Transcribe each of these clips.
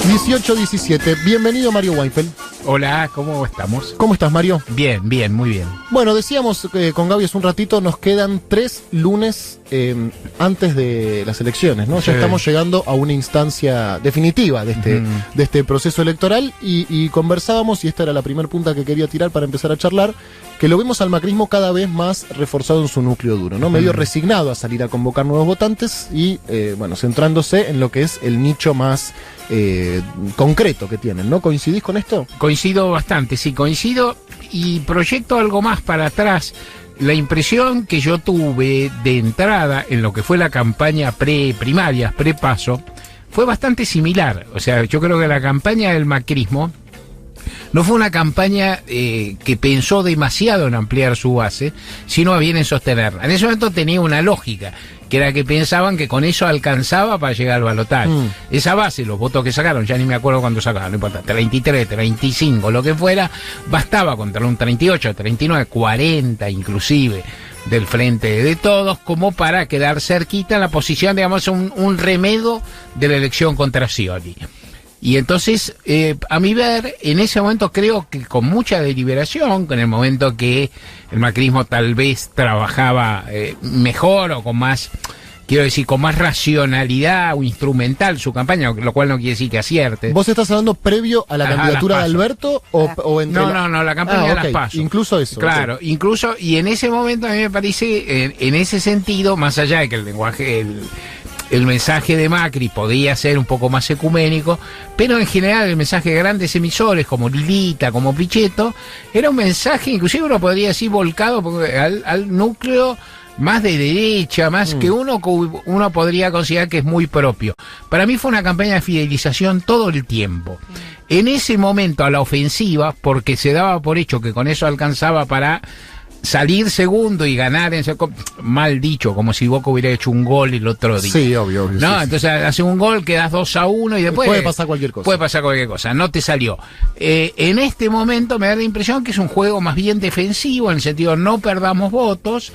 18:17. Bienvenido, Mario Weinfeld. Hola, ¿cómo estamos? ¿Cómo estás, Mario? Bien, muy bien. Bueno, decíamos con Gaby hace un ratito, nos quedan 3 lunes antes de las elecciones, ¿no? Sí. Ya estamos llegando a una instancia definitiva de este proceso electoral y conversábamos, y esta era la primera punta que quería tirar para empezar a charlar, que lo vemos al macrismo cada vez más reforzado en su núcleo duro, ¿no? Medio resignado a salir a convocar nuevos votantes y, bueno, centrándose en lo que es el nicho más concreto que tienen, ¿no? ¿Coincidís con esto? Coincido bastante, sí, coincido y proyecto algo más para atrás. La impresión que yo tuve de entrada en lo que fue la campaña pre-primarias, pre-paso, fue bastante similar. O sea, yo creo que la campaña del macrismo no fue una campaña que pensó demasiado en ampliar su base, sino bien en sostenerla. En ese momento tenía una lógica, que era que pensaban que con eso alcanzaba para llegar al balotaje. Esa base, los votos que sacaron, ya ni me acuerdo cuándo sacaron, no importa, 33, 35, lo que fuera, bastaba contra un 38, 39, 40 inclusive del Frente de Todos, como para quedar cerquita en la posición, digamos, un remedo de la elección contra Scioli. Y entonces, a mi ver, en ese momento creo que con mucha deliberación, en el momento que el macrismo tal vez trabajaba mejor o con más, quiero decir, con más racionalidad o instrumental su campaña, lo cual no quiere decir que acierte. ¿Vos estás hablando previo a la candidatura de Alberto o entre No, la campaña de las okay. PASO. Incluso eso. Claro, okay. Incluso, y en ese momento a mí me parece, en ese sentido, más allá de que el lenguaje, el mensaje de Macri podía ser un poco más ecuménico, pero en general el mensaje de grandes emisores como Lilita, como Pichetto, era un mensaje, inclusive uno podría decir volcado al núcleo más de derecha, más que uno podría considerar que es muy propio. Para mí fue una campaña de fidelización todo el tiempo. En ese momento a la ofensiva, porque se daba por hecho que con eso alcanzaba para salir segundo y ganar, mal dicho, como si Boca hubiera hecho un gol el otro día. Sí, obvio. No, sí, entonces hace un gol, quedas 2-1 y después puede pasar cualquier cosa. Puede pasar cualquier cosa, no te salió. En este momento me da la impresión que es un juego más bien defensivo, en el sentido no perdamos votos.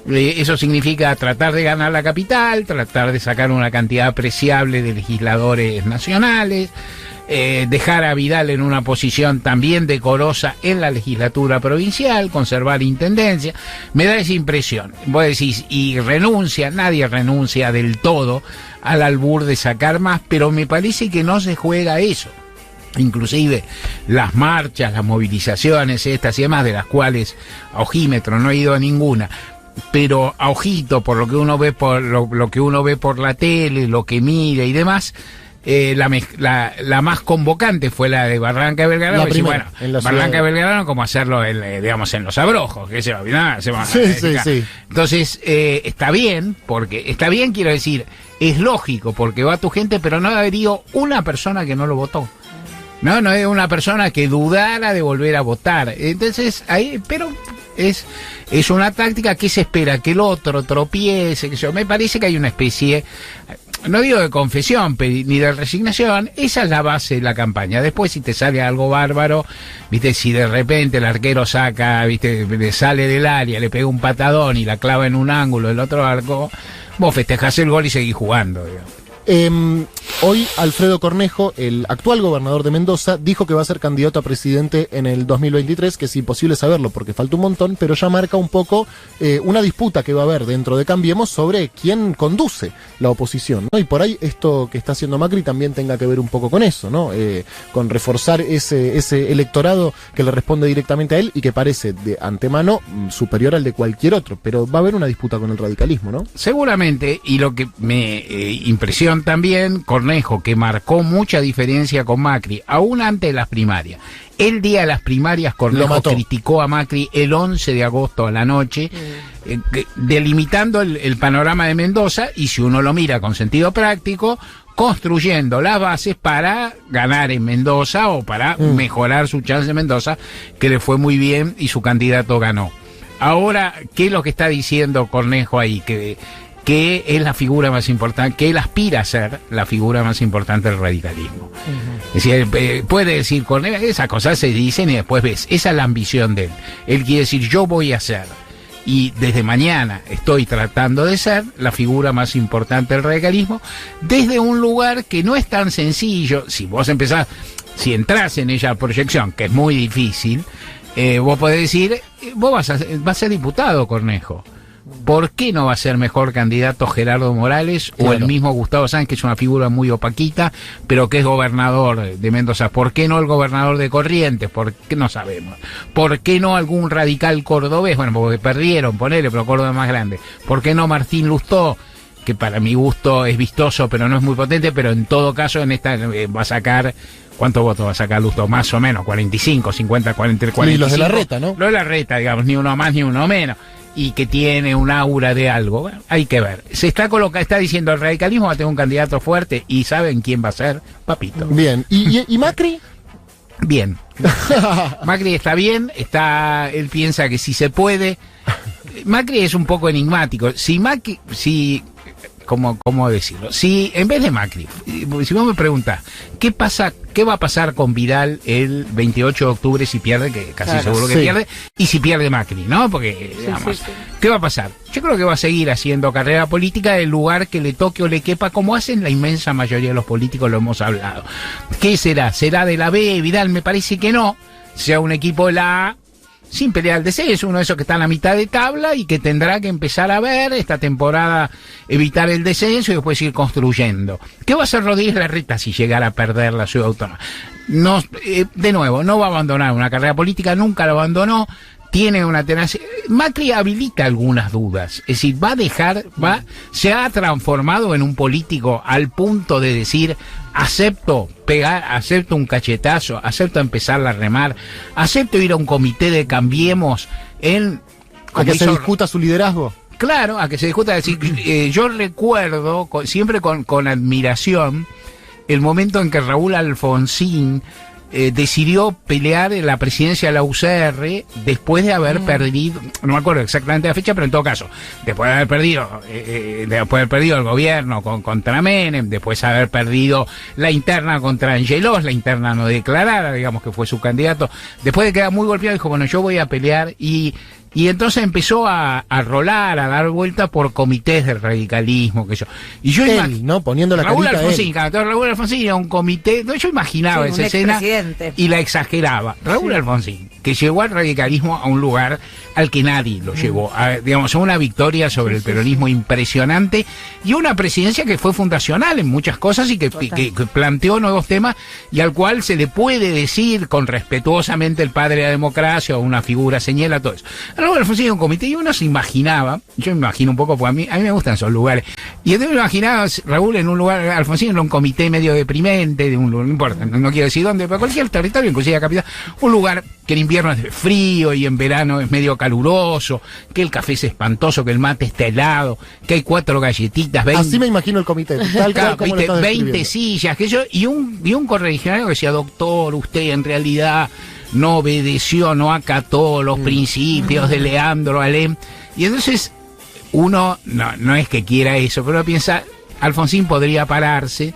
Eso significa tratar de ganar la capital, tratar de sacar una cantidad apreciable de legisladores nacionales, dejar a Vidal en una posición también decorosa en la legislatura provincial, conservar intendencia. Me da esa impresión. Vos decís, y nadie renuncia del todo al albur de sacar más, pero me parece que no se juega eso. Inclusive las marchas, las movilizaciones estas y demás, de las cuales a ojímetro no he ido a ninguna, pero a ojito, por lo que uno ve por lo que uno ve por la tele, lo que mira y demás, la más convocante fue la de Barranca de Belgrano. Barranca de Belgrano, como hacerlo digamos en Los Abrojos, que se va a sí. Entonces está bien, quiero decir, es lógico porque va tu gente, pero no habría una persona que no lo votó. No es una persona que dudara de volver a votar. Entonces, pero es una táctica que se espera que el otro tropiece, me parece que hay una especie, no digo de confesión ni de resignación. Esa es la base de la campaña. Después, si te sale algo bárbaro, viste, si de repente el arquero saca, viste, le sale del área, le pega un patadón y la clava en un ángulo del otro arco, vos festejás el gol y seguís jugando, digamos. Hoy Alfredo Cornejo, el actual gobernador de Mendoza, dijo que va a ser candidato a presidente en el 2023, que es imposible saberlo porque falta un montón, pero ya marca un poco una disputa que va a haber dentro de Cambiemos sobre quién conduce la oposición, ¿no? Y por ahí esto que está haciendo Macri también tenga que ver un poco con eso, ¿no? Con reforzar ese electorado que le responde directamente a él y que parece de antemano superior al de cualquier otro, pero va a haber una disputa con el radicalismo, ¿no? Seguramente, y lo que me impresiona también, Cornejo, que marcó mucha diferencia con Macri, aún antes de las primarias. El día de las primarias, Cornejo criticó a Macri el 11 de agosto a la noche, delimitando el panorama de Mendoza, y si uno lo mira con sentido práctico, construyendo las bases para ganar en Mendoza o para mejorar su chance en Mendoza, que le fue muy bien y su candidato ganó. Ahora, ¿qué es lo que está diciendo Cornejo ahí? Que es la figura más importante, que él aspira a ser la figura más importante del radicalismo. Es decir, puede decir, Cornejo, esas cosas se dicen y después ves, esa es la ambición de él. Él quiere decir, yo voy a ser y desde mañana estoy tratando de ser la figura más importante del radicalismo, desde un lugar que no es tan sencillo. Si vos si entrás en ella proyección, que es muy difícil, vos podés decir, vos vas a ser diputado, Cornejo. ¿Por qué no va a ser mejor candidato Gerardo Morales o el mismo Gustavo Sáenz, que es una figura muy opaquita, pero que es gobernador de Mendoza? ¿Por qué no el gobernador de Corrientes? ¿Por qué no sabemos? ¿Por qué no algún radical cordobés? Bueno, porque perdieron, ponele, pero Córdoba es más grande. ¿Por qué no Martín Lustó? Que para mi gusto es vistoso, pero no es muy potente, pero en todo caso en esta va a sacar... ¿Cuántos votos va a sacar Lustó? Más o menos, 45, 50, 40, 45. Y los de la reta, ¿no? Los de la reta, digamos, ni uno más ni uno menos. Y que tiene un aura de algo. Bueno, hay que ver. Se está diciendo el radicalismo va a tener un candidato fuerte y ¿saben quién va a ser? Papito. Bien. ¿Y Macri? Bien. Macri está bien, él piensa que sí se puede. Macri es un poco enigmático. ¿Cómo decirlo? Si en vez de Macri, si vos me preguntás, ¿qué va a pasar con Vidal el 28 de octubre si pierde, que casi seguro que pierde, y si pierde Macri, ¿no? Porque, digamos, ¿qué va a pasar? Yo creo que va a seguir haciendo carrera política del lugar que le toque o le quepa, como hacen la inmensa mayoría de los políticos, lo hemos hablado. ¿Qué será? ¿Será de la B? Vidal me parece que no. Sea un equipo de la A, sin pelear el descenso, uno de esos que está en la mitad de tabla y que tendrá que empezar a ver esta temporada, evitar el descenso y después ir construyendo. ¿Qué va a hacer Rodríguez Larreta si llegara a perder la Ciudad Autónoma? No, de nuevo, no va a abandonar una carrera política, nunca la abandonó, tiene una tenacidad. Macri habilita algunas dudas, es decir, se ha transformado en un político al punto de decir, acepto un cachetazo, acepto empezar a remar, acepto ir a un comité de Cambiemos a que se discuta su liderazgo. Claro, a que se discuta. Decir, yo recuerdo siempre con admiración el momento en que Raúl Alfonsín decidió pelear en la presidencia de la UCR después de haber perdido, no me acuerdo exactamente la fecha, pero en todo caso, después de haber perdido el gobierno contra Menem, después de haber perdido la interna contra Angelos, la interna no declarada, digamos que fue su candidato, después de quedar muy golpeado, dijo, bueno, yo voy a pelear y entonces empezó a rolar, a dar vueltas por comités del radicalismo, que yo. Y yo ¿no? Poniendo la Raúl carita Alfonsín, Raúl Alfonsín era un comité, yo imaginaba esa escena y la exageraba. Raúl Alfonsín, que llegó al radicalismo a un lugar al que nadie lo llevó, digamos, a una victoria sobre el peronismo impresionante y una presidencia que fue fundacional en muchas cosas y que planteó nuevos temas y al cual se le puede decir con respetuosamente el padre de la democracia o una figura señala, todo eso. Raúl Alfonsín era un comité y uno se imaginaba, yo me imagino un poco, porque a mí me gustan esos lugares, y entonces me imaginaba Raúl en un lugar, Alfonsín en un comité medio deprimente, de un lugar, no importa, no quiero decir dónde, pero cualquier territorio, inclusive la capital, un lugar que en invierno es frío y en verano es medio caluroso, que el café es espantoso, que el mate está helado, que hay 4 galletitas, 20... Así me imagino el comité, tal cual como lo estás 20 sillas, que yo, y un correligionario que decía, doctor, usted en realidad no obedeció, no acató los principios de Leandro Alem. Y entonces uno no es que quiera eso, pero uno piensa, Alfonsín podría pararse,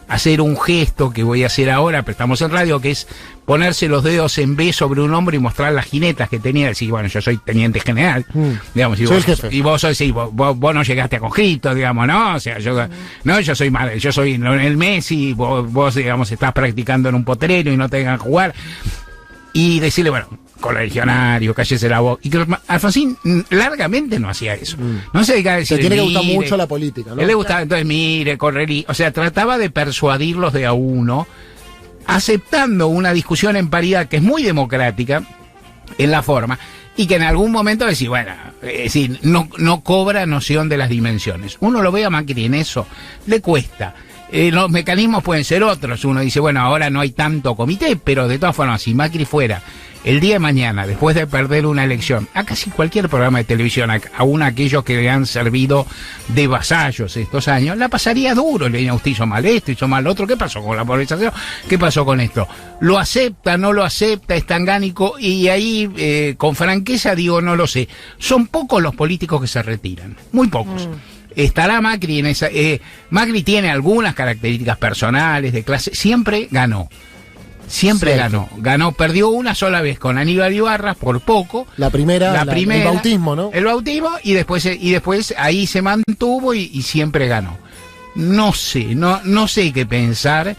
hacer un gesto que voy a hacer ahora, pero estamos en radio, que es ponerse los dedos en B sobre un hombro y mostrar las jinetas que tenía, decir, bueno, yo soy teniente general, digamos, y vos sois, sí, vos no llegaste a conscripto, digamos, ¿no? O sea, yo soy el Messi, vos digamos, estás practicando en un potrero y no te dejan jugar. Y decirle, bueno, correligionario, cállese la voz. Y que Alfonsín largamente no hacía eso. No se dedicaba a decir, tiene que gustar mucho la política, ¿no? Él le gustaba, entonces, mire, o sea, trataba de persuadirlos de a uno, aceptando una discusión en paridad que es muy democrática en la forma, y que en algún momento decir, bueno, es decir, no cobra noción de las dimensiones. Uno lo ve a Macri en eso, le cuesta. Los mecanismos pueden ser otros. Uno dice, bueno, ahora no hay tanto comité, pero de todas formas, si Macri fuera el día de mañana, después de perder una elección, a casi cualquier programa de televisión, aún aquellos que le han servido de vasallos estos años, la pasaría duro. Le diría, usted hizo mal esto, hizo mal lo otro, ¿qué pasó con la polarización? ¿Qué pasó con esto? ¿Lo acepta, no lo acepta, es tangánico? Y ahí, con franqueza digo, no lo sé. Son pocos los políticos que se retiran, muy pocos. Estará Macri en esa... Macri tiene algunas características personales, de clase, siempre ganó. Siempre Cierto. ganó, perdió una sola vez con Aníbal Ibarra por poco. La primera, el bautismo, ¿no? El bautismo y después ahí se mantuvo y siempre ganó. No sé qué pensar.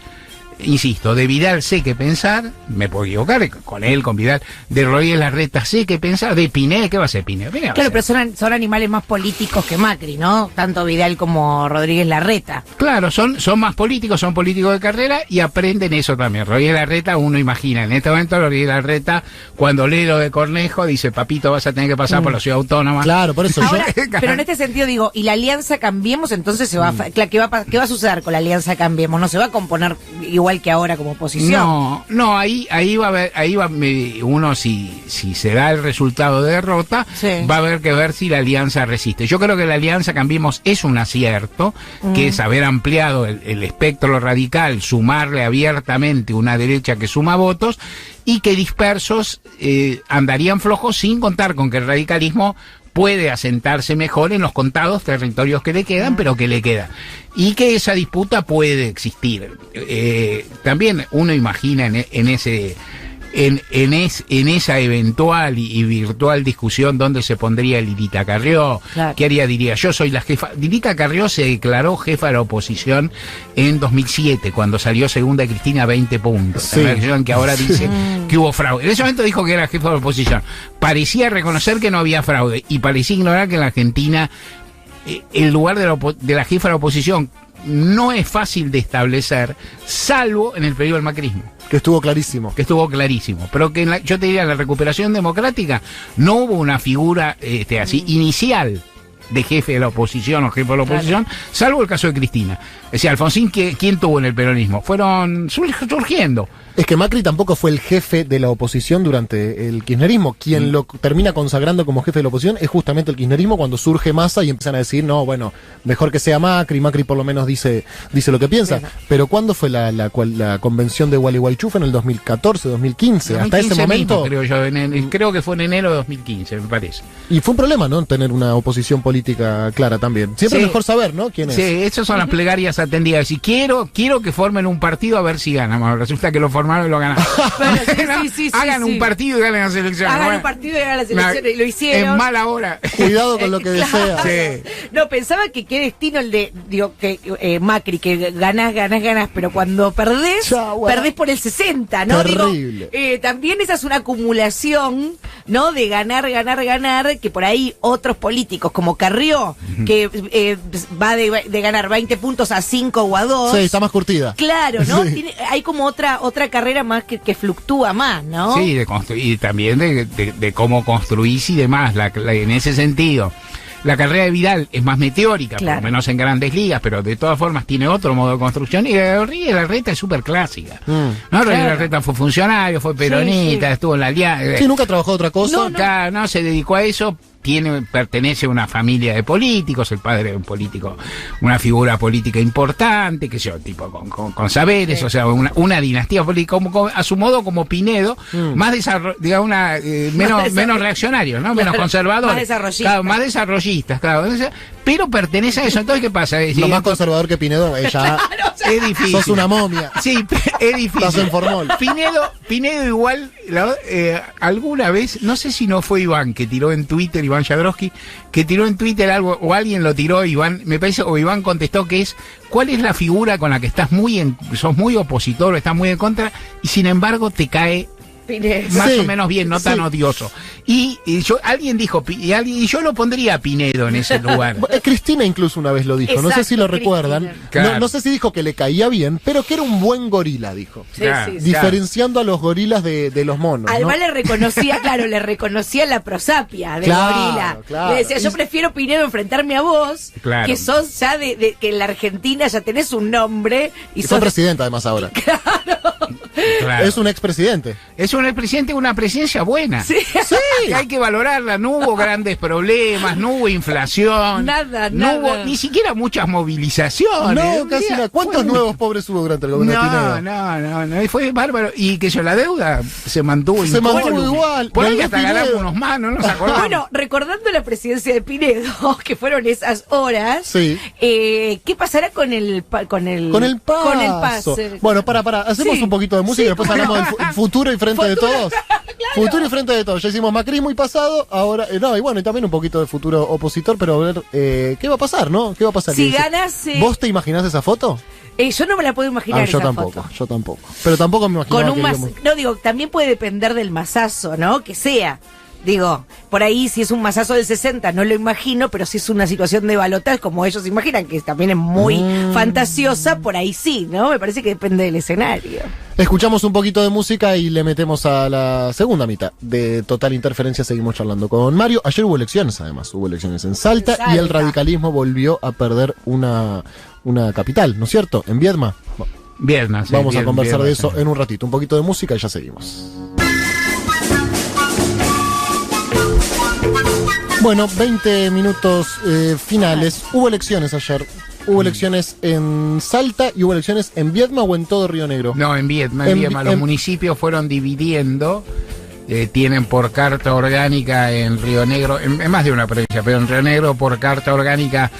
Insisto, de Vidal sé qué pensar, me puedo equivocar con él, con Vidal, de Rodríguez Larreta sé qué pensar, de Pineda, ¿qué va a ser Pineda? Claro, pero son animales más políticos que Macri, ¿no? Tanto Vidal como Rodríguez Larreta. Claro, son más políticos, son políticos de carrera y aprenden eso también. Rodríguez Larreta, uno imagina, en este momento Rodríguez Larreta, cuando lee lo de Cornejo, dice, papito, vas a tener que pasar por la ciudad autónoma. Claro, por eso Ahora, pero en este sentido digo, ¿y la alianza Cambiemos? Entonces ¿qué va a suceder con la alianza Cambiemos? ¿No se va a componer igual que ahora como oposición? No, ahí va a haber, uno si se da el resultado de derrota, va a haber que ver si la alianza resiste. Yo creo que la alianza Cambiemos es un acierto, que es haber ampliado el espectro radical, sumarle abiertamente una derecha que suma votos, y que dispersos andarían flojos, sin contar con que el radicalismo puede asentarse mejor en los contados territorios que le quedan, pero que le queda. Y que esa disputa puede existir. También uno imagina en esa eventual y virtual discusión donde se pondría Lilita Carrió, claro. ¿Qué haría? Diría, yo soy la jefa. Lilita Carrió se declaró jefa de la oposición en 2007, cuando salió segunda Cristina 20 puntos. Sí. La elección que ahora dice que hubo fraude. En ese momento dijo que era jefa de la oposición. Parecía reconocer que no había fraude y parecía ignorar que en la Argentina el lugar de la jefa de la oposición no es fácil de establecer, salvo en el periodo del macrismo. Que estuvo clarísimo. Pero que yo te diría, en la recuperación democrática no hubo una figura así inicial de jefe de la oposición o jefe de la oposición, salvo el caso de Cristina. Es decir, Alfonsín, ¿quién tuvo en el peronismo? Fueron surgiendo. Es que Macri tampoco fue el jefe de la oposición durante el kirchnerismo. Quien lo termina consagrando como jefe de la oposición es justamente el kirchnerismo, cuando surge Massa y empiezan a decir, no, bueno, mejor que sea Macri por lo menos dice lo que piensa. Bien. Pero ¿cuándo fue la convención de Gualeguaychú? Fue en el 2014, 2015. Hasta ese momento... Mismo, creo yo, creo que fue en enero de 2015, me parece. Y fue un problema, ¿no? Tener una oposición política clara también. Siempre es mejor saber, ¿no? ¿Quién es? Sí, esas son las plegarias atendidas. Si quiero que formen un partido a ver si ganan. Resulta que lo formaron y lo ganaron. Bueno, hagan un partido y ganen las elecciones. Hagan un partido y ganen las elecciones. Y lo hicieron. En mala hora. Cuidado con lo que desea. Sí. No, pensaba que qué destino el de, Macri, que ganás, pero cuando perdés por el 60, ¿no? Terrible. También esa es una acumulación, ¿no? De ganar, que por ahí otros políticos, como Carrió, que va de ganar 20 puntos a 5 o a 2. Sí, está más curtida. Claro, ¿no? Sí. Hay como otra carrera más que fluctúa más, ¿no? Sí, y también de cómo construís y demás, en ese sentido. La carrera de Vidal es más meteórica, claro, por lo menos en grandes ligas, pero de todas formas tiene otro modo de construcción. Y la de Rodríguez Larreta es súper clásica. ¿No? Rodríguez Larreta fue funcionario, fue peronista, estuvo en la alianza. Sí, nunca trabajó otra cosa. No, se dedicó a eso. Pertenece a una familia de políticos, el padre de un político, una figura política importante, que sea tipo con saberes, o sea, una dinastía política, a su modo como Pinedo, más menos reaccionario, ¿no? Menos conservador. Más desarrollistas, claro. Pero pertenece a eso. Entonces, ¿qué pasa? Lo más conservador que Pinedo, ella es difícil. Sos una momia. Sí, es difícil. Estás en formol. Pinedo igual, alguna vez, no sé si no fue Iván que tiró en Twitter, Iván Jadrowski, que tiró en Twitter algo, o alguien lo tiró, Iván, me parece, o Iván contestó, que es, ¿cuál es la figura con la que sos muy opositor o estás muy en contra, y sin embargo te cae más o menos bien, no tan odioso? Y alguien dijo, y yo lo pondría a Pinedo en ese lugar. Cristina incluso una vez lo dijo. Exacto, no sé si lo recuerdan. Claro. No sé si dijo que le caía bien, pero que era un buen gorila, dijo. Diferenciando a los gorilas de los monos. Además, ¿no? le reconocía la prosapia del gorila. Claro. Le decía, yo prefiero, Pinedo, enfrentarme a vos, que sos ya que en la Argentina ya tenés un nombre. Y fue presidente además ahora. Claro. Es un expresidente. Es un expresidente, una presencia buena. Sí. que hay que valorarla. No hubo grandes problemas, no hubo inflación. Nada. Hubo ni siquiera muchas movilizaciones. No, casi nada. ¿Cuántos nuevos pobres hubo durante el gobierno de Pinedo? No, y fue bárbaro. Y que la deuda se mantuvo igual. Por ahí hasta ganamos unos manos, no nos acordamos. Bueno, recordando la presidencia de Pinedo, que fueron esas horas, sí. ¿Qué pasará con el paso? Bueno, para, hacemos un poquito de música y después hablamos del futuro y frente de todos. Claro. Futuro y frente de todos. Ya hicimos macrismo y pasado, ahora, y bueno, y también un poquito de futuro opositor, pero a ver, ¿qué va a pasar, no? ¿Qué va a pasar? Si ganas... ¿Vos te imaginás esa foto? Yo no me la puedo imaginar esa foto. Yo tampoco. Pero tampoco me imagino también puede depender del masazo, ¿no? Que sea. Digo, por ahí si es un masazo del 60 no lo imagino, pero si es una situación de balotaje como ellos imaginan, que también es muy fantasiosa, por ahí sí, ¿no? Me parece que depende del escenario. Escuchamos un poquito de música y le metemos a la segunda mitad de Total Interferencia. Seguimos charlando con Mario. Ayer hubo elecciones, además. Hubo elecciones en Salta y el radicalismo volvió a perder una capital, ¿no es cierto? En Viedma. Viedma, sí, Vamos a conversar de eso en un ratito. Un poquito de música y ya seguimos. Bueno, 20 minutos finales. Hubo elecciones ayer. Hubo elecciones en Salta y hubo elecciones en Viedma o en todo Río Negro. No, en Viedma. Los municipios fueron dividiendo. Tienen por carta orgánica en Río Negro, en más de una provincia, pero en Río Negro por carta orgánica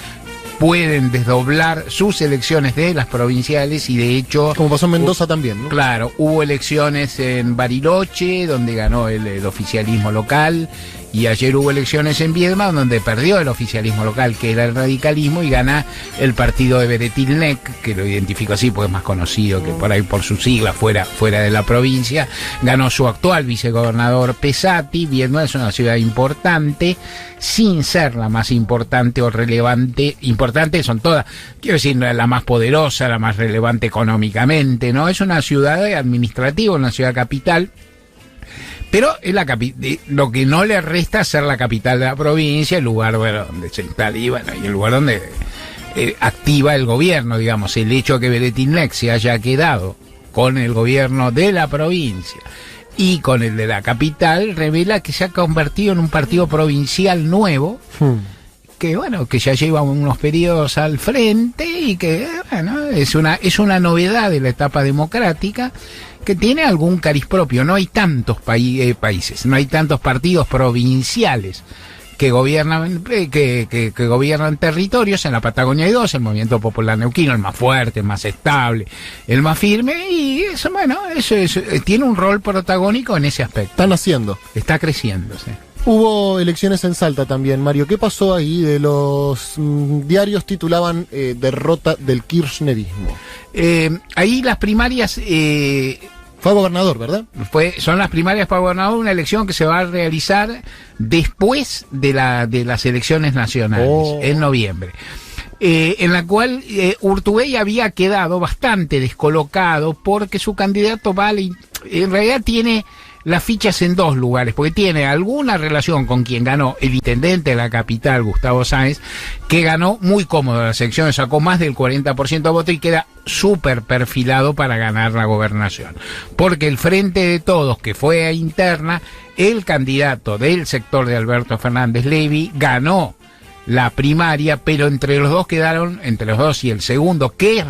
pueden desdoblar sus elecciones de las provinciales y de hecho... Como pasó en Mendoza también, ¿no? Claro, hubo elecciones en Bariloche, donde ganó el oficialismo local, y ayer hubo elecciones en Viedma, donde perdió el oficialismo local, que era el radicalismo, y gana el partido de Beretilnec, que lo identifico así porque es más conocido que por ahí por sus siglas fuera de la provincia. Ganó su actual vicegobernador Pesati. Viedma es una ciudad importante, sin ser la más importante o relevante. Importante son todas, quiero decir, la más poderosa, la más relevante económicamente, ¿no? Es una ciudad administrativa, una ciudad capital. Pero es lo que no le resta ser la capital de la provincia, el lugar donde se instala y el lugar donde activa el gobierno, digamos. El hecho de que Beretilnec se haya quedado con el gobierno de la provincia y con el de la capital revela que se ha convertido en un partido provincial nuevo, que ya lleva unos periodos al frente y que es una novedad de la etapa democrática, que tiene algún cariz propio. No hay tantos países, no hay tantos partidos provinciales que gobiernan que gobiernan territorios. En la Patagonia hay dos: el Movimiento Popular Neuquino, el más fuerte, el más estable, el más firme, y eso tiene un rol protagónico en ese aspecto. Está creciendo, sí. Hubo elecciones en Salta también, Mario. ¿Qué pasó ahí? De los diarios titulaban derrota del kirchnerismo. Ahí las primarias... Fue gobernador, ¿verdad? Son las primarias para gobernador, una elección que se va a realizar después de las elecciones nacionales, en noviembre. En la cual Urtubey había quedado bastante descolocado porque su candidato en realidad tiene las fichas en dos lugares, porque tiene alguna relación con quien ganó el intendente de la capital, Gustavo Sáenz, que ganó muy cómodo las elecciones, sacó más del 40% de voto y queda súper perfilado para ganar la gobernación. Porque el Frente de Todos, que fue a interna, el candidato del sector de Alberto Fernández Levy ganó la primaria, pero entre los dos y el segundo, que es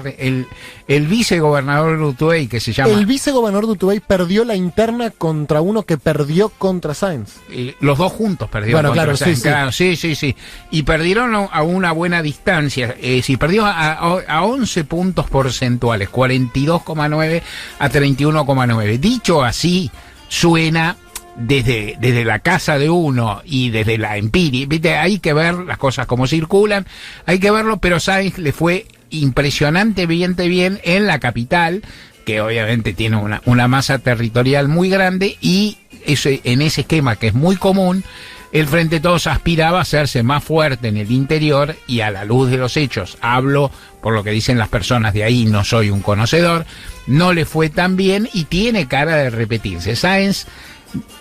el vicegobernador de Urtubey, que se llama... El vicegobernador de Urtubey perdió la interna contra uno que perdió contra Sáenz. Los dos juntos perdieron contra Sáenz. Claro, sí. Y perdieron a una buena distancia. Perdió a 11 puntos porcentuales, 42,9 a 31,9. Dicho así, suena... Desde la casa de uno y desde la empiria, ¿viste? Hay que ver las cosas como circulan, hay que verlo, pero Sáenz le fue impresionantemente bien en la capital, que obviamente tiene una masa territorial muy grande, y en ese esquema que es muy común, el Frente de Todos aspiraba a hacerse más fuerte en el interior, y a la luz de los hechos, hablo por lo que dicen las personas de ahí, no soy un conocedor, no le fue tan bien y tiene cara de repetirse. Sáenz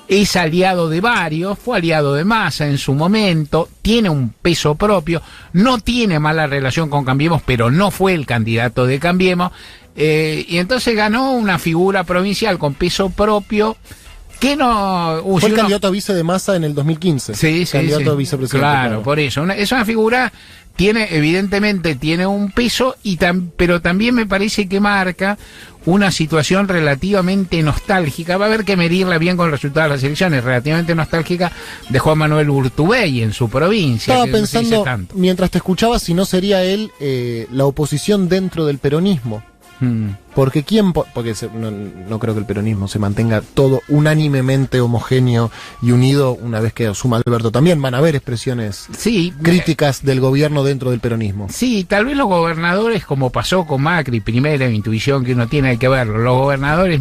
es aliado de varios, fue aliado de Massa en su momento, tiene un peso propio, no tiene mala relación con Cambiemos, pero no fue el candidato de Cambiemos, y entonces ganó una figura provincial con peso propio ¿Qué no? Fue el candidato a vice de Massa en el 2015. Sí, candidato a vicepresidente. Claro, por eso. Es una figura, evidentemente tiene un peso, pero también me parece que marca una situación relativamente nostálgica. Va a haber que medirla bien con el resultado de las elecciones. Relativamente nostálgica de Juan Manuel Urtubey en su provincia. Estaba pensando, mientras te escuchaba, si no sería él la oposición dentro del peronismo. Porque no creo que el peronismo se mantenga todo unánimemente homogéneo y unido una vez que asuma Alberto. También van a haber expresiones críticas del gobierno dentro del peronismo. Sí, tal vez los gobernadores, como pasó con Macri, primera intuición que uno tiene, hay que verlo. Los gobernadores,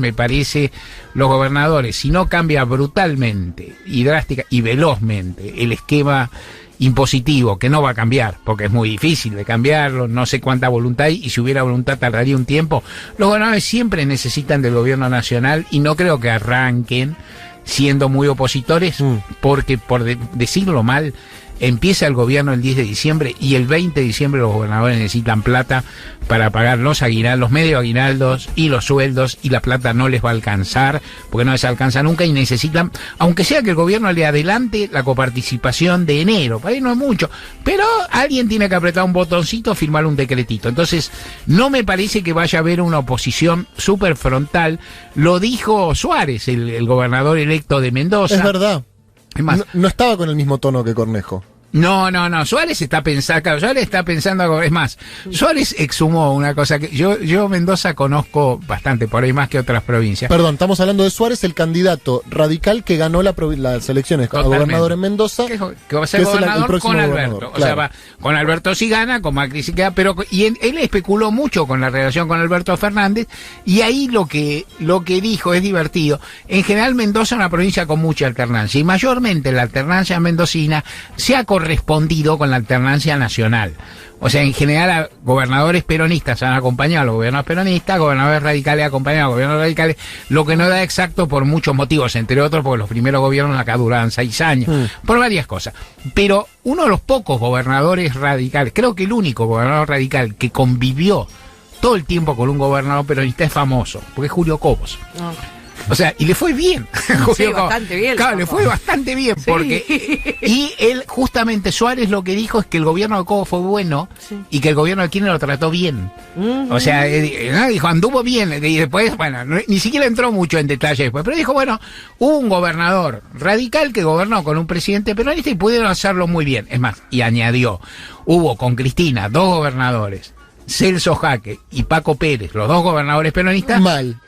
si no cambia brutalmente y drástica y velozmente el esquema impositivo, que no va a cambiar, porque es muy difícil de cambiarlo, no sé cuánta voluntad hay, y si hubiera voluntad tardaría un tiempo. Los gobernadores siempre necesitan del gobierno nacional y no creo que arranquen siendo muy opositores, porque por decirlo mal, empieza el gobierno el 10 de diciembre y el 20 de diciembre los gobernadores necesitan plata para pagar los aguinaldos, los medio aguinaldos y los sueldos, y la plata no les va a alcanzar, porque no les alcanza nunca, y necesitan, aunque sea que el gobierno le adelante la coparticipación de enero, para ahí no es mucho, pero alguien tiene que apretar un botoncito, firmar un decretito. Entonces, no me parece que vaya a haber una oposición súper frontal. Lo dijo Suárez, el gobernador electo de Mendoza. Es verdad. Es más, no estaba con el mismo tono que Cornejo. No. Suárez está pensando algo. Es más, Suárez exhumó una cosa que yo Mendoza conozco bastante, por ahí más que otras provincias. Perdón, estamos hablando de Suárez, el candidato radical que ganó las elecciones a gobernador en Mendoza. Que va a ser gobernador con Alberto. Claro. O sea, va con Alberto si gana, con Macri si queda, él especuló mucho con la relación con Alberto Fernández, y ahí lo que dijo es divertido. En general, Mendoza es una provincia con mucha alternancia, y mayormente la alternancia mendocina se ha correspondido con la alternancia nacional. O sea, en general, gobernadores peronistas han acompañado a los gobiernos peronistas, gobernadores radicales acompañan a los gobiernos radicales, lo que no da exacto por muchos motivos, entre otros porque los primeros gobiernos acá duraban 6 años, por varias cosas. Pero uno de los pocos gobernadores radicales, creo que el único gobernador radical que convivió todo el tiempo con un gobernador peronista es famoso, porque es Julio Cobos. O sea, y le fue bien. Sí, bastante bien. Claro, le fue bastante bien, porque... Y él, justamente, Suárez lo que dijo es que el gobierno de Cobos fue bueno, y que el gobierno de Kirchner lo trató bien. O sea, dijo, anduvo bien, y después, bueno, ni siquiera entró mucho en detalle después, pero dijo, bueno, hubo un gobernador radical que gobernó con un presidente peronista y pudieron hacerlo muy bien. Es más, y añadió, hubo con Cristina 2 gobernadores, Celso Jaque y Paco Pérez, los 2 gobernadores peronistas,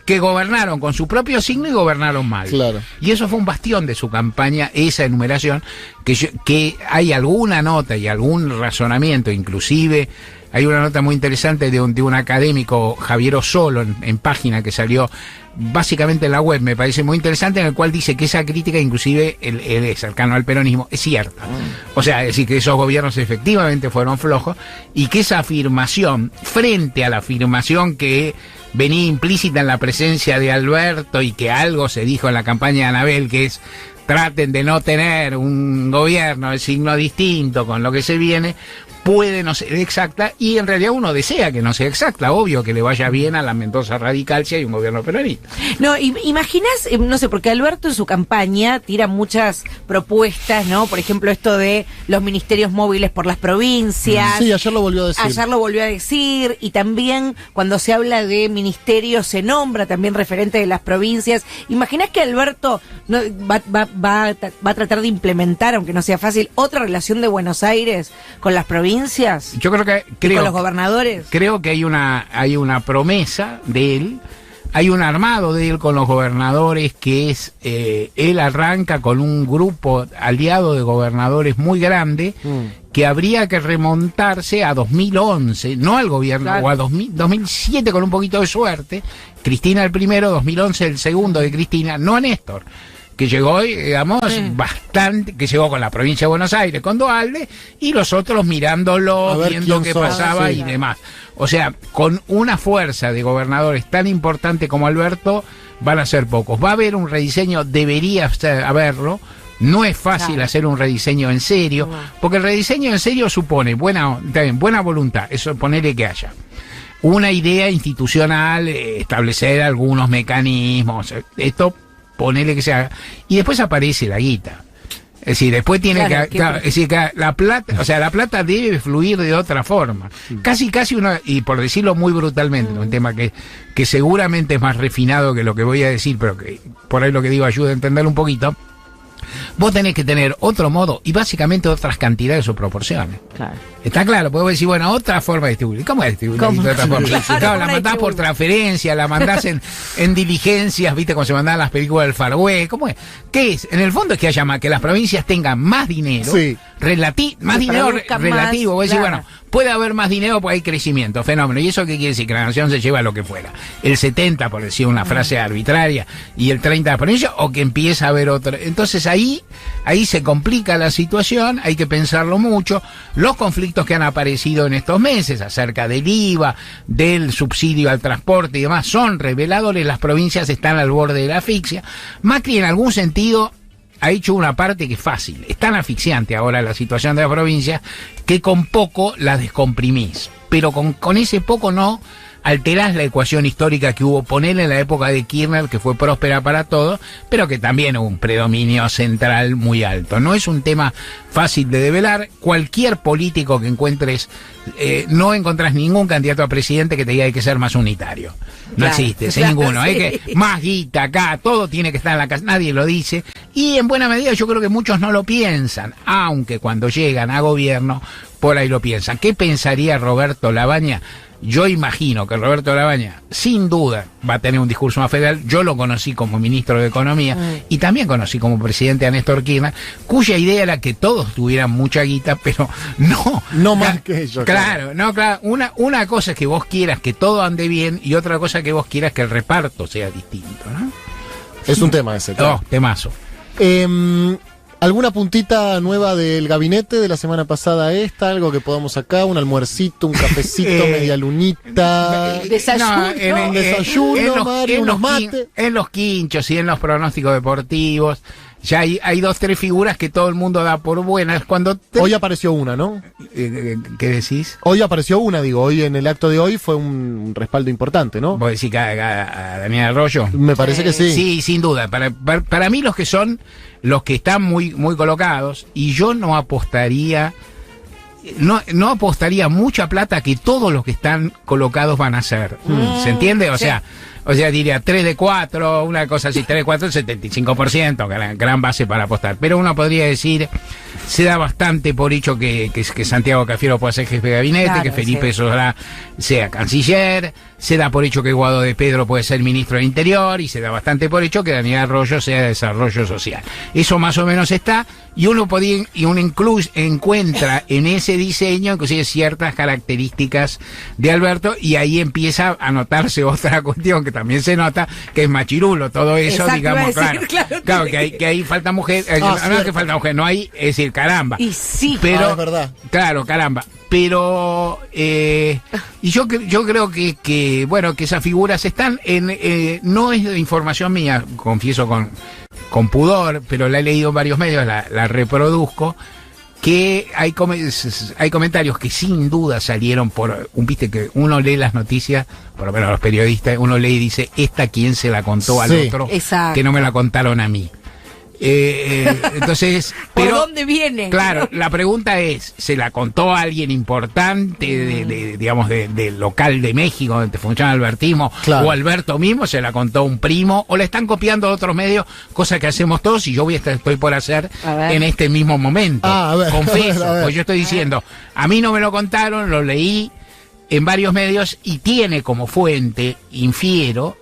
que gobernaron con su propio signo y gobernaron mal. Claro. Y eso fue un bastión de su campaña, esa enumeración, que hay alguna nota y algún razonamiento, inclusive hay una nota muy interesante de un académico, Javier Osolo, en página, que salió básicamente en la web, me parece muy interesante, en el cual dice que esa crítica, inclusive él es cercano al peronismo, es cierta. O sea, es decir, que esos gobiernos efectivamente fueron flojos, y que esa afirmación, frente a la afirmación que venía implícita en la presencia de Alberto, y que algo se dijo en la campaña de Anabel, que es: traten de no tener un gobierno de signo distinto con lo que se viene, puede no ser exacta, y en realidad uno desea que no sea exacta. Obvio que le vaya bien a la Mendoza radical si hay un gobierno peronista. No, imaginas, no sé, porque Alberto en su campaña tira muchas propuestas, ¿no? Por ejemplo, esto de los ministerios móviles por las provincias. Sí, ayer lo volvió a decir. Y también cuando se habla de ministerios se nombra también referente de las provincias. ¿Imaginás que Alberto va a tratar de implementar, aunque no sea fácil, otra relación de Buenos Aires con las provincias? Yo creo con los gobernadores. Creo que hay una promesa de él, hay un armado de él con los gobernadores, que es él arranca con un grupo aliado de gobernadores muy grande, que habría que remontarse a 2011, no al gobierno, o a 2007 con un poquito de suerte, Cristina el primero, 2011 el segundo de Cristina, no a Néstor, que llegó, digamos, bastante, que llegó con la provincia de Buenos Aires, con Duhalde, y los otros mirándolo, viendo qué pasaba y demás. O sea, con una fuerza de gobernadores tan importante como Alberto, van a ser pocos. Va a haber un rediseño, debería haberlo. No es fácil hacer un rediseño en serio, porque el rediseño en serio supone buena voluntad, eso ponerle que haya una idea institucional, establecer algunos mecanismos. Esto ponele que se haga, y después aparece la guita. Es decir, después tiene es decir, que la plata, o sea, la plata debe fluir de otra forma. Casi uno, y por decirlo muy brutalmente, un tema que seguramente es más refinado que lo que voy a decir, pero que por ahí lo que digo ayuda a entenderlo un poquito. Vos tenés que tener otro modo y básicamente otras cantidades o proporciones. Claro. Está claro, podemos decir, bueno, otra forma de distribuir. ¿Cómo es distribuir? De otra forma? Claro, la mandás por transferencia, la mandás en diligencias, viste, cuando se mandaban las películas del Far West. ¿Cómo es? ¿Qué es? En el fondo es que haya que las provincias tengan más dinero, más dinero relativo. Vos decís, bueno, puede haber más dinero porque hay crecimiento, fenómeno. ¿Y eso qué quiere decir? Que la nación se lleva lo que fuera. El 70, por decir una frase arbitraria, y el 30 de la provincia, o que empieza a haber otra. Entonces ahí se complica la situación, hay que pensarlo mucho. Los conflictos que han aparecido en estos meses acerca del IVA, del subsidio al transporte y demás son reveladores. Las provincias están al borde de la asfixia. Macri en algún sentido ha hecho una parte que es fácil. Es tan asfixiante ahora la situación de la provincia que con poco la descomprimís. Pero con ese poco no alterás la ecuación histórica que hubo, ponele en la época de Kirchner, que fue próspera para todos, pero que también hubo un predominio central muy alto. No es un tema fácil de develar. Cualquier político que encuentres, no encontrás ningún candidato a presidente que te diga hay que ser más unitario. No existe, sin ninguno. Hay que más guita acá, todo tiene que estar en la casa, nadie lo dice. Y en buena medida yo creo que muchos no lo piensan, aunque cuando llegan a gobierno, por ahí lo piensan. ¿Qué pensaría Roberto Labaña? Yo imagino que Roberto Labaña, sin duda, va a tener un discurso más federal. Yo lo conocí como ministro de Economía y también conocí como presidente a Néstor Kirchner, cuya idea era que todos tuvieran mucha guita, pero no más que ellos. Claro. Una cosa es que vos quieras que todo ande bien y otra cosa es que vos quieras que el reparto sea distinto, ¿no? Es un tema ese. Claro. Temazo. ¿Alguna puntita nueva del gabinete de la semana pasada algo que podamos acá? ¿Un almuercito, un cafecito, media lunita? Desayuno. Un desayuno, Mario, unos mates. En los quinchos y en los pronósticos deportivos. Ya hay 2, 3 figuras que todo el mundo da por buenas. Hoy apareció una, ¿no? ¿Qué decís? Hoy apareció una, hoy en el acto de hoy fue un respaldo importante, ¿no? ¿Vos decís a Daniel Arroyo? Me parece que sí. Sí, sin duda. Para mí los que están muy, muy colocados, y yo no apostaría mucha plata que todos los que están colocados van a hacer. ¿Se entiende? O sea, diría 3 de 4, una cosa así, 3 de 4, 75%, gran base para apostar. Pero uno podría decir, se da bastante por hecho que Santiago Cafiero pueda ser jefe de gabinete, que Felipe Solá sea canciller, se da por hecho que Guado de Pedro puede ser ministro del Interior, y se da bastante por hecho que Daniel Arroyo sea de Desarrollo Social. Eso más o menos está, y uno incluso encuentra en ese diseño inclusive ciertas características de Alberto, y ahí empieza a notarse otra cuestión que también se nota, que es machirulo, todo eso. Exacto, digamos, claro, que ahí falta mujer, no es que falta mujer, no hay, es decir, caramba. Y sí, pero, es verdad. Claro, caramba. Pero, y yo creo que bueno, que esas figuras están no es de información mía, confieso con pudor, pero la he leído en varios medios, la reproduzco, que hay comentarios que sin duda salieron viste que uno lee las noticias, por lo menos los periodistas, uno lee y dice, ¿quién se la contó al otro? Exacto. Que no me la contaron a mí. Entonces, ¿por dónde viene? Claro, la pregunta es, ¿se la contó a alguien importante digamos del local de México donde funciona el albertismo? Claro. ¿O Alberto mismo se la contó un primo? ¿O le están copiando a otros medios, cosa que hacemos todos y yo estoy por hacer en este mismo momento? Confieso, pues yo estoy diciendo, a mí no me lo contaron, lo leí en varios medios y tiene como fuente, infiero,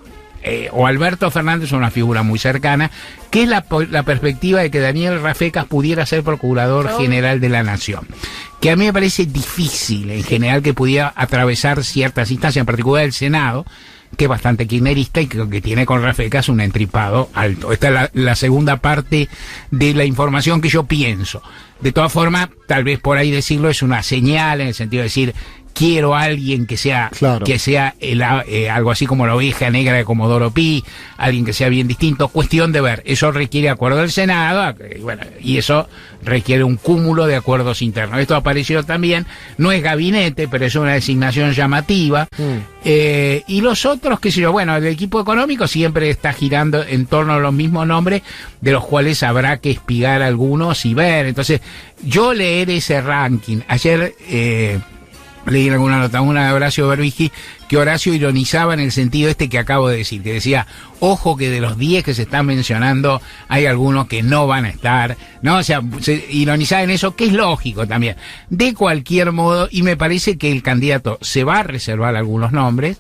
o Alberto Fernández, una figura muy cercana, que es la perspectiva de que Daniel Rafecas pudiera ser Procurador General de la Nación. Que a mí me parece difícil, en general, que pudiera atravesar ciertas instancias, en particular el Senado, que es bastante kirchnerista y que tiene con Rafecas un entripado alto. Esta es la segunda parte de la información que yo pienso. De todas formas, tal vez por ahí decirlo es una señal, en el sentido de decir quiero a alguien que sea, Claro. algo así como la oveja negra de Comodoro Pi, alguien que sea bien distinto, cuestión de ver, eso requiere acuerdo del Senado, y eso requiere un cúmulo de acuerdos internos. Esto apareció también, no es gabinete, pero es una designación llamativa, y los otros, qué sé yo, bueno, el equipo económico siempre está girando en torno a los mismos nombres, de los cuales habrá que espigar algunos y ver. Entonces, yo leer ese ranking, ayer leí en alguna nota una de Horacio Berbisky, que Horacio ironizaba en el sentido que acabo de decir, que decía, ojo que de los 10 que se están mencionando, hay algunos que no van a estar, ¿no? O sea, se ironizaba en eso, que es lógico también. De cualquier modo, y me parece que el candidato se va a reservar algunos nombres,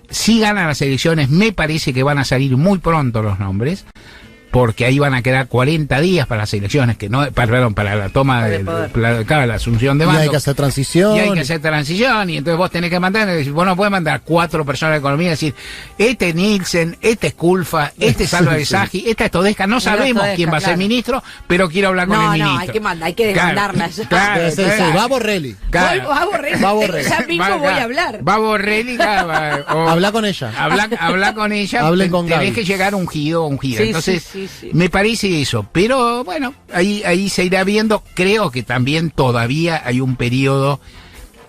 si ganan las elecciones, me parece que van a salir muy pronto los nombres, porque ahí van a quedar 40 días para las elecciones, para la toma la asunción de mando. Y hay que hacer transición. Y entonces vos tenés que mandar, vos no podés mandar 4 personas de economía y decir, este es Nielsen, este es Culfa, este es Álvarez Saji, esta es Todesca, no sabemos quién va a ser ministro, pero quiero hablar con el ministro. No, hay que mandar, hay que demandarlas. Claro, sí, va Borrelli. Va Borrelli. Ya mismo voy a hablar. Va Borrelli, Habla con ella. Habla con ella. Hablen con tenés Gaby. que llegar ungido. Sí, Entonces, sí. me parece eso. Pero bueno, ahí se irá viendo. Creo que también todavía hay un periodo,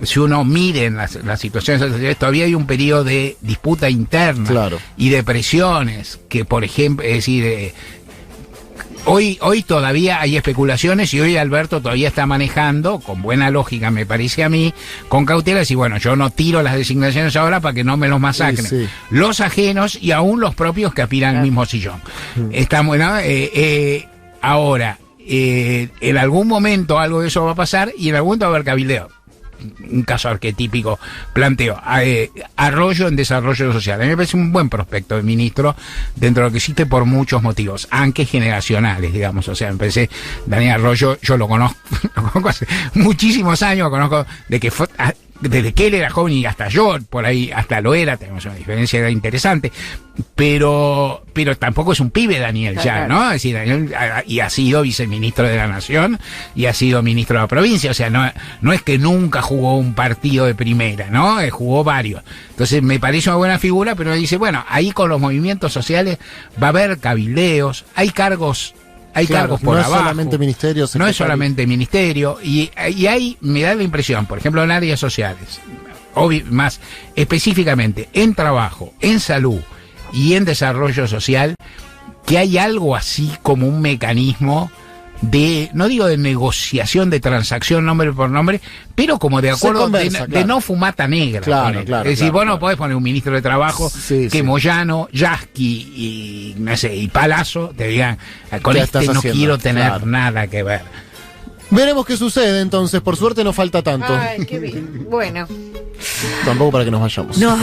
si uno mire en las situaciones sociales, todavía hay un periodo de disputa interna. Claro. Y de presiones, que por ejemplo, es decir, hoy todavía hay especulaciones y hoy Alberto todavía está manejando, con buena lógica me parece a mí, con cautela, y bueno, yo no tiro las designaciones ahora para que no me los masacren. Sí. Los ajenos y aún los propios que aspiran al mismo sillón. Está bueno. Ahora, en algún momento algo de eso va a pasar y en algún momento va a haber cabildeo. Un caso arquetípico planteo. Arroyo en desarrollo social. A mí me parece un buen prospecto de ministro dentro de lo que existe por muchos motivos, aunque generacionales, digamos. O sea, me parece, Daniel Arroyo, yo lo conozco hace muchísimos años, lo conozco desde que él era joven y hasta yo, por ahí, hasta lo era, tenemos una diferencia interesante, pero tampoco es un pibe Daniel ya, ¿no? Es decir, Daniel y ha sido viceministro de la Nación y ha sido ministro de la provincia, o sea, no es que nunca jugó un partido de primera, ¿no? Jugó varios. Entonces me parece una buena figura, pero dice, bueno, ahí con los movimientos sociales va a haber cabildeos, hay cargos por abajo. No es solamente ministerio. No es solamente ministerio. Y ahí me da la impresión, por ejemplo, en áreas sociales, más específicamente en trabajo, en salud y en desarrollo social, que hay algo así como un mecanismo no digo de negociación, de transacción nombre por nombre, pero como de acuerdo de no fumata negra. Claro, es decir, vos no podés poner un ministro de Trabajo que Moyano, Yasky y no sé, y Palazzo te digan, con no quiero tener nada que ver. Veremos qué sucede entonces, por suerte no falta tanto. Ay, qué bien. Bueno. Tampoco para que nos vayamos. No.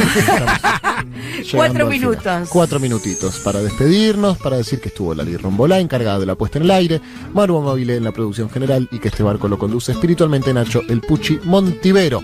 4 minutos. 4 minutitos para despedirnos, para decir que estuvo Lali Rombolá, encargada de la puesta en el aire, Maru Amabile en la producción general y que este barco lo conduce espiritualmente Nacho El Puchi Montivero.